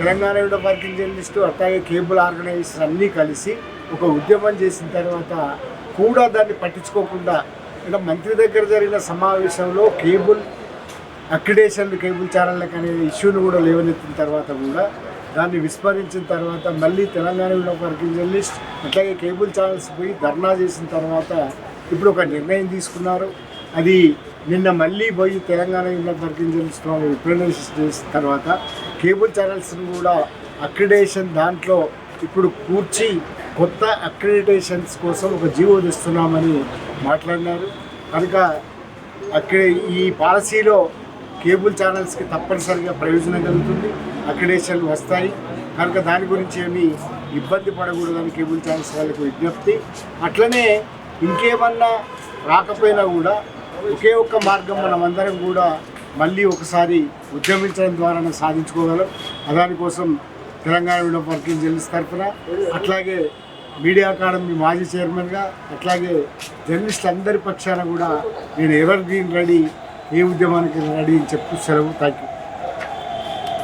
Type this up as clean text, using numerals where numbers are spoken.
Telangana widow working journalist అట్లాగే cable organisation అన్నీ కలిసి ఒక ఉద్యమం చేసిన తర్వాత కూడా దాన్ని పట్టించుకోకుండా ఇలా మంత్రి దగ్గర జరిగిన సమావేశంలో కేబుల్ అక్రిడేషన్ కేబుల్ ఛానళ్ళకి అనే ఇష్యూను కూడా లేవనెత్తిన తర్వాత కూడా దాన్ని విస్మరించిన తర్వాత మళ్ళీ తెలంగాణ విడో వర్కింగ్ జర్నలిస్ట్ అట్లాగే కేబుల్ ఛానల్స్ పోయి ధర్నా చేసిన తర్వాత ఇప్పుడు ఒక నిర్ణయం తీసుకున్నారు. అది నిన్న మళ్ళీ పోయి Telangana widow working journalist representation చేసిన తర్వాత కేబుల్ ఛానల్స్ని కూడా అక్రిడేషన్ దాంట్లో ఇప్పుడు కూర్చి కొత్త అక్రిడిటేషన్స్ కోసం ఒక జీవో తెస్తున్నామని మాట్లాడినారు. కనుక ఈ పాలసీలో కేబుల్ ఛానల్స్కి తప్పనిసరిగా ప్రయోజనం కలుగుతుంది, అక్రిడేషన్లు వస్తాయి. కనుక దాని గురించి ఏమీ ఇబ్బంది పడకూడదని కేబుల్ ఛానల్స్ వాళ్ళకి విజ్ఞప్తి. అట్లనే ఇంకేమన్నా రాకపోయినా కూడా ఒకే ఒక్క మార్గం మనమందరం కూడా మళ్ళీ ఒకసారి ఉద్యమించడం ద్వారా సాధించుకోగలం. దానికోసం తెలంగాణ విడో వర్కింగ్ జర్నలిస్ట్ తరఫున అట్లాగే మీడియా అకాడమీ మాజీ చైర్మన్గా అట్లాగే జర్నలిస్టులు అందరి పక్షాన కూడా నేను ఎవర్ గ్రీన్ రెడీ, ఏ ఉద్యమానికి రెడీ అని చెప్తూ సెలవు. Thank you.